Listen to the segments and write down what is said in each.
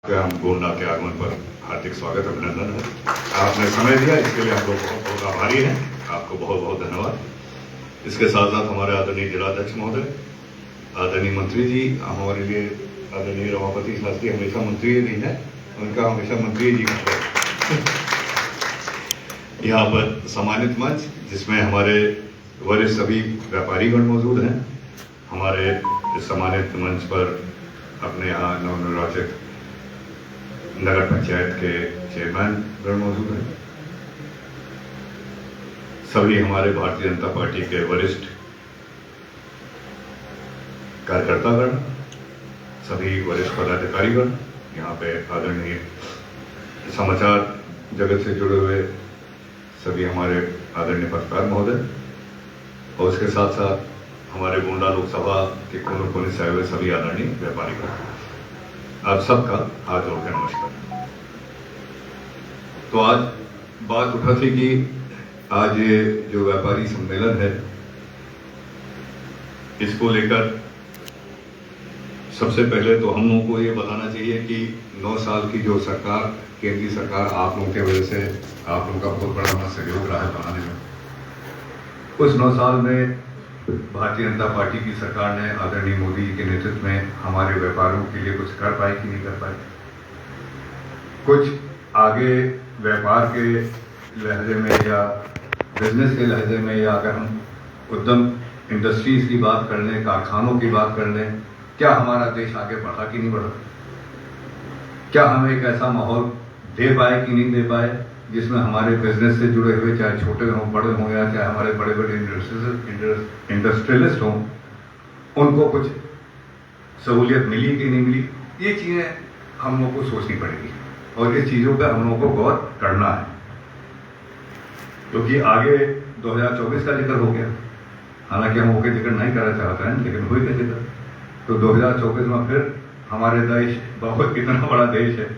हम गोंडा के आगमन पर हार्दिक स्वागत अभिनंदन है। आपने समय दिया, इसके लिए हम लोग बहुत बहुत आभारी हैं। आपको बहुत बहुत धन्यवाद। इसके साथ साथ हमारे आदरणीय जिलाध्यक्ष महोदय, आदरणीय मंत्री जी, हमारे लिए आदरणीय रमापति शास्त्री हमेशा मंत्री नहीं है, उनका हमेशा मंत्री जी है। यहाँ पर सम्मानित मंच जिसमें हमारे वरिष्ठ सभी व्यापारीगण मौजूद हैं। हमारे इस सम्मानित मंच पर अपने यहाँ नवनिर्वाचित नगर पंचायत के चेयरमैन गण मौजूद हैं। सभी हमारे भारतीय जनता पार्टी के वरिष्ठ कार्यकर्तागण, सभी वरिष्ठ पदाधिकारीगण, यहाँ पे आदरणीय समाचार जगत से जुड़े हुए सभी हमारे आदरणीय पत्रकार महोदय, और उसके साथ साथ हमारे गोंडा लोकसभा के कोने कोने से आए हुए सभी आदरणीय व्यापारीगण, आप सबका हाथ जोड़कर नमस्कार। तो आज बात उठा थी कि आज ये जो व्यापारी सम्मेलन है, इसको लेकर सबसे पहले तो हम लोगों को ये बताना चाहिए कि 9 साल की जो सरकार, केंद्रीय सरकार, आप लोगों के वजह से आप लोगों का बहुत बड़ा हमारा सहयोग रहा है बनाने में। उस 9 साल में भारतीय जनता पार्टी की सरकार ने आदरणीय मोदी के नेतृत्व में हमारे व्यापारियों के लिए कुछ कर पाई कि नहीं कर पाई। कुछ आगे व्यापार के लहजे में या बिजनेस के लहजे में, या अगर हम उद्यम इंडस्ट्रीज की बात कर लें, कारखानों की बात कर लें, क्या हमारा देश आगे बढ़ा कि नहीं बढ़ा? क्या हम एक ऐसा माहौल दे पाए कि नहीं दे पाए जिसमें हमारे बिजनेस से जुड़े हुए, चाहे छोटे हों बड़े हों, या चाहे हमारे बड़े बड़े इंडस्ट्रियलिस्ट हों, उनको कुछ सहूलियत मिली कि नहीं मिली? ये चीज़ें हम लोग को सोचनी पड़ेगी और ये चीज़ों पर हम लोगों को गौर करना है, क्योंकि आगे 2024 का जिक्र हो गया। हालांकि हम होके जिक्र नहीं करना चाहते हैं, लेकिन हुई का जिक्र। तो 2024 में फिर हमारे देश, बहुत इतना बड़ा देश है,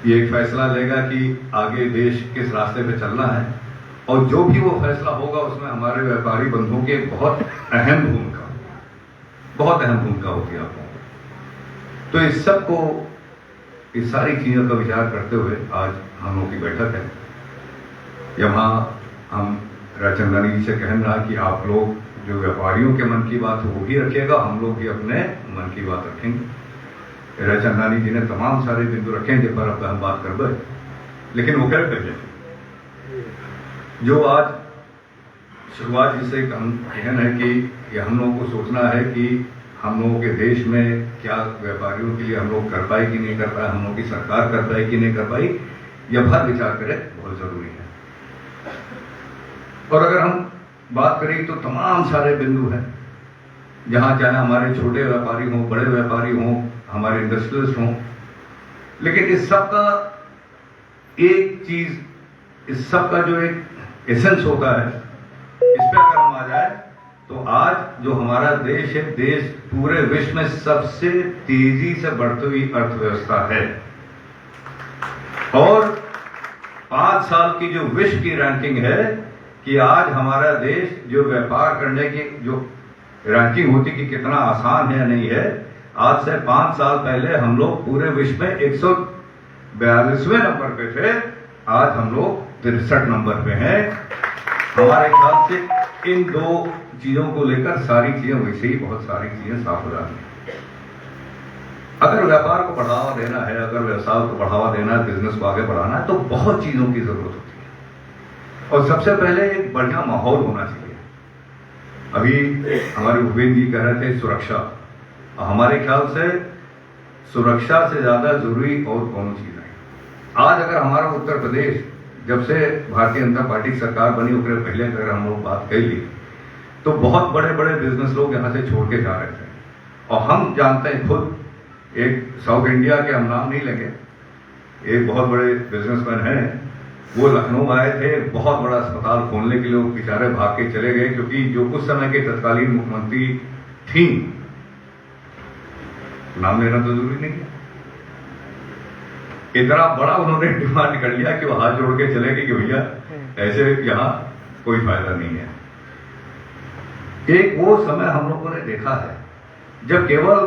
ये एक फैसला लेगा कि आगे देश किस रास्ते पे चलना है, और जो भी वो फैसला होगा उसमें हमारे व्यापारी बंधुओं की बहुत अहम भूमिका होती है आप लोगों को। तो इस सब को, इस सारी चीज़ों का विचार करते हुए आज हम लोगों की बैठक है। यहाँ हम राजचंदानी जी से कहना कि आप लोग जो व्यापारियों के मन की बात है वो भी रखिएगा, हम लोग भी अपने मन की बात रखेंगे। राजचंदानी जी ने तमाम सारे बिंदु रखे जिन पर अब हम बात कर रहे, लेकिन वो क्या करिए, जो आज शुरुआत जिससे हम कहना है कि हम लोगों को सोचना है कि हम लोगों के देश में क्या व्यापारियों के लिए हम लोग कर पाए कि नहीं कर पाए, हम लोगों की सरकार कर पाए कि नहीं कर पाई, यह भर विचार करें, बहुत जरूरी है। और अगर हम बात करें तो तमाम सारे बिंदु हैं, जहां चाहे हमारे छोटे व्यापारी हों, बड़े व्यापारी हों, हमारे इंडस्ट्रियलिस्ट हों, लेकिन इस सब का एक चीज, इस सब का जो एक एसेंस होता है, इस पे अगर हम आ जाए तो आज जो हमारा देश है, देश पूरे विश्व में सबसे तेजी से बढ़ती हुई अर्थव्यवस्था है, और 5 साल की जो विश्व की रैंकिंग है कि आज हमारा देश जो व्यापार करने की जो रैंकिंग होती कि कितना आसान है या नहीं है, आज से 5 साल पहले हम लोग पूरे विश्व में 142वें नंबर पे थे, आज हम लोग 63 नंबर पे हैं। हमारे ख्याल से इन 2 चीजों को लेकर सारी चीजें वैसे ही बहुत सारी चीजें साफ हो जाती हैं। अगर व्यापार को बढ़ावा देना है, अगर व्यवसाय को बढ़ावा देना है, बिजनेस को आगे बढ़ाना है, तो बहुत चीजों की जरूरत होती है, और सबसे पहले एक बढ़िया माहौल होना चाहिए। अभी हमारे भूपेंद्र जी कह रहे थे सुरक्षा, हमारे ख्याल से सुरक्षा से ज्यादा जरूरी और कौन चीज नहीं। आज अगर हमारा उत्तर प्रदेश, जब से भारतीय जनता पार्टी की सरकार बनी उसके पहले अगर हम लोग बात कर ली, तो बहुत बड़े बड़े बिजनेस लोग यहाँ से छोड़ के जा रहे थे, और हम जानते हैं खुद, एक साउथ इंडिया के हम नाम नहीं लेंगे, एक बहुत बड़े बिजनेसमैन हैं, वो लखनऊ आए थे, बहुत बड़ा अस्पताल खोलने के लिए, वो बेचारे भाग के चले गए, क्योंकि जो उस समय के तत्कालीन मुख्यमंत्री थी, नाम लेना तो जरूरी नहीं है, इतना बड़ा उन्होंने डिमांड कर लिया कि वो हाथ जोड़ के चले गए कि भैया ऐसे यहां कोई फायदा नहीं है। एक वो समय हम लोगों ने देखा है जब केवल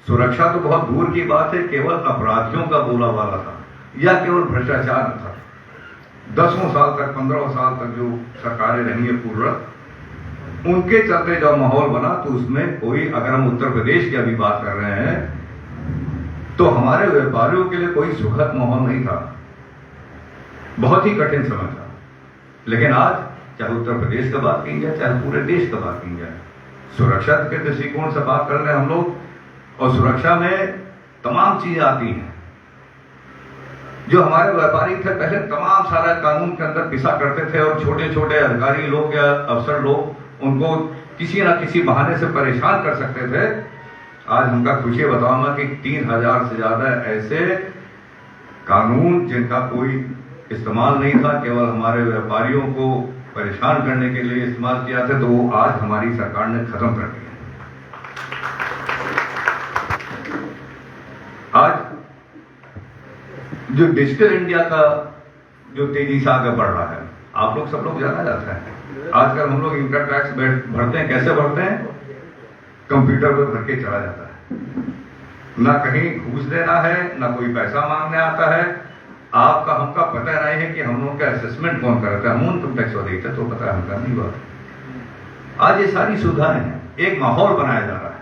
सुरक्षा तो बहुत दूर की बात है, केवल अपराधियों का बोलाबाला था या केवल भ्रष्टाचार था। 10 साल तक 15 साल तक जो सरकारें रही है पूर्व, उनके चलते जो माहौल बना, तो उसमें कोई, अगर हम उत्तर प्रदेश की अभी बात कर रहे हैं, तो हमारे व्यापारियों के लिए कोई सुखद माहौल नहीं था, बहुत ही कठिन समय था। लेकिन आज चाहे उत्तर प्रदेश का बात की जाए, चाहे पूरे देश का बात की जाए, सुरक्षा के दृष्टिकोण से बात कर रहे हैं हम लोग, और सुरक्षा में तमाम चीजें आती हैं। जो हमारे व्यापारी थे पहले तमाम सारा कानून के अंदर पिसा करते थे, और छोटे छोटे अधिकारी लोग या अफसर लोग उनको किसी ना किसी बहाने से परेशान कर सकते थे। आज हमका खुशी बताऊंगा कि 3000 से ज्यादा ऐसे कानून जिनका कोई इस्तेमाल नहीं था, केवल हमारे व्यापारियों को परेशान करने के लिए इस्तेमाल किया था, तो वो आज हमारी सरकार ने खत्म कर दिया। आज जो डिजिटल इंडिया का जो तेजी से आगे बढ़ रहा है, आप लोग सब लोग जाना जाता है। आजकल हम लोग इनकम टैक्स भरते हैं, कैसे भरते हैं? कंप्यूटर पे भर के चला जाता है, ना कहीं घूस देना है, ना कोई पैसा मांगने आता है। आपका हमका पता नहीं है कि हम लोग का असेसमेंट कौन करता है, हम इनकम टैक्स वाले थे तो पता है, हमका नहीं हुआ। आज ये सारी सुविधाएं हैं, एक माहौल बनाया जा रहा है।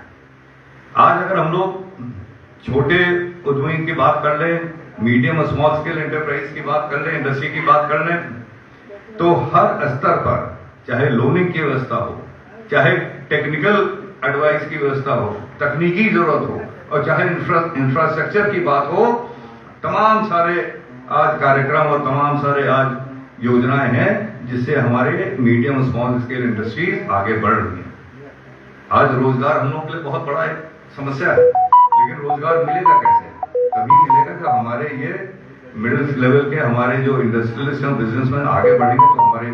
आज अगर हम लोग छोटे उद्यमी की बात कर लें, मीडियम और स्मॉल स्केल एंटरप्राइज की बात कर लें, इंडस्ट्री की बात कर लें, तो हर स्तर पर चाहे लोनिंग की व्यवस्था हो, चाहे टेक्निकल एडवाइस की व्यवस्था हो, तकनीकी जरूरत हो, और चाहे इंफ्रास्ट्रक्चर की बात हो, तमाम सारे आज कार्यक्रम और तमाम सारे आज योजनाएं हैं जिससे हमारे मीडियम और स्मॉल स्केल इंडस्ट्रीज आगे बढ़ रही है। आज रोजगार हम लोग के लिए बहुत बड़ा एक समस्या है, लेकिन रोजगार मिलेगा कैसे? तभी मिलेगा कि हमारे ये मिडिल लेवल के हमारे जो इंडस्ट्रियलिस्ट और बिजनेसमैन आगे बढ़ेंगे, तो हमारे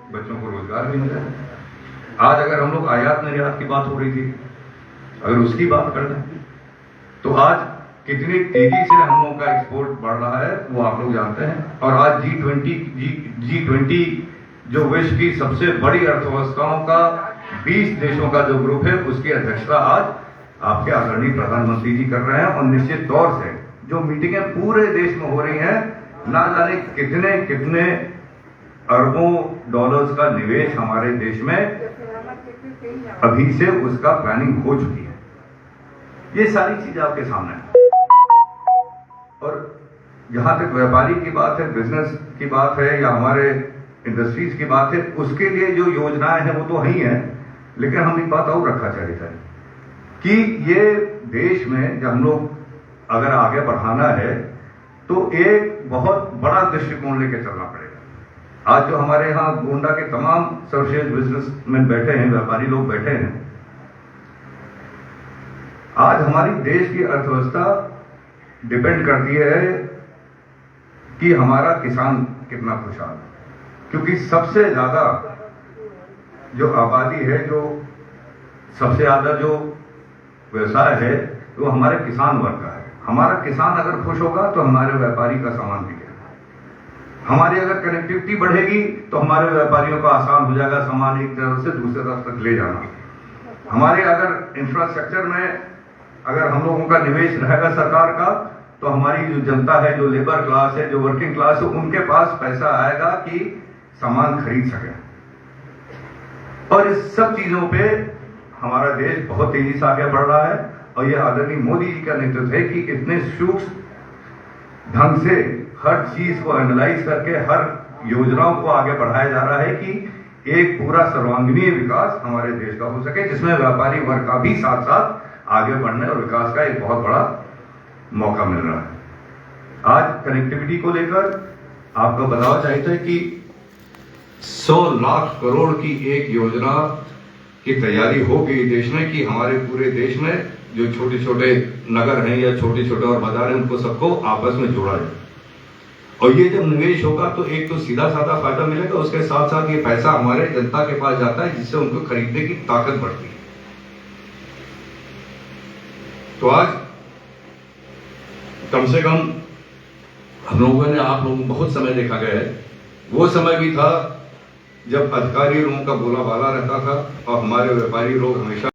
बच्चों को रोजगार भी मिलेगा। आज अगर हम लोग आयात निर्यात की बात हो रही थी, अगर उसकी बात कर लें, तो आज कितनी तेजी से हम लोगों का एक्सपोर्ट बढ़ रहा है वो आप लोग जानते हैं। और आज G20 जो विश्व की सबसे बड़ी अर्थव्यवस्थाओं का 20 देशों का जो ग्रुप है, उसकी अध्यक्षता आज आपके आदरणीय प्रधानमंत्री जी कर रहे हैं। और निश्चित तौर से जो मीटिंगें पूरे देश में हो रही हैं, ना जाने कितने कितने अरबों डॉलर्स का निवेश हमारे देश में अभी से उसका प्लानिंग हो चुकी है। ये सारी चीजें आपके सामने है। और जहां तक व्यापारी की बात है, बिजनेस की बात है, या हमारे इंडस्ट्रीज की बात है, उसके लिए जो योजनाएं हैं वो तो ही हैं, लेकिन हम एक बात और रखना चाहिए था कि ये देश में जब हम लोग अगर आगे बढ़ाना है तो एक बहुत बड़ा दृष्टिकोण लेकर चलना पड़ेगा। आज जो हमारे यहाँ गोंडा के तमाम सर्वश्रेष्ठ बिजनेसमैन बैठे हैं, व्यापारी लोग बैठे हैं, आज हमारी देश की अर्थव्यवस्था डिपेंड करती है कि हमारा किसान कितना खुशहाल है, क्योंकि सबसे ज्यादा जो आबादी है, जो सबसे ज्यादा जो व्यवसाय है, वो हमारे किसान वर्ग का है। हमारा किसान अगर खुश होगा तो हमारे व्यापारी का सामान बिकेगा। हमारी अगर कनेक्टिविटी बढ़ेगी तो हमारे व्यापारियों का आसान हो जाएगा सामान एक तरफ से दूसरे तरफ तक ले जाना। हमारे अगर इंफ्रास्ट्रक्चर में अगर हम लोगों का निवेश रहेगा सरकार का, तो हमारी जो जनता है, जो लेबर क्लास है, जो वर्किंग क्लास है, उनके पास पैसा आएगा कि सामान खरीद सके। और इस सब चीजों पे हमारा देश बहुत तेजी से आगे बढ़ रहा है। और यह आदरणीय मोदी जी का नेतृत्व है कि इतने सूक्ष्म ढंग से हर चीज को एनालाइज करके हर योजनाओं को आगे बढ़ाया जा रहा है कि एक पूरा सर्वांगीण विकास हमारे देश का हो सके, जिसमें व्यापारी वर्ग का भी साथ साथ आगे बढ़ने और विकास का एक बहुत बड़ा मौका मिल रहा है। आज कनेक्टिविटी को लेकर आपको बताना चाहते हैं कि 100 लाख करोड़ की एक योजना की तैयारी हो गई देश में, कि हमारे पूरे देश में जो छोटे छोटे नगर हैं या छोटे छोटे और बाजार हैं, उनको सबको आपस में जोड़ा जाए। और ये जब निवेश होगा तो एक तो सीधा साधा फायदा मिलेगा, उसके साथ साथ ये पैसा हमारे जनता के पास जाता है, जिससे उनको खरीदने की ताकत बढ़ती है। तो आज कम से कम हम लोगों ने, आप लोगों को बहुत समय देखा गया है, वो समय भी था जब अधिकारी लोगों का बोलाबाला रहता था और हमारे व्यापारी लोग हमेशा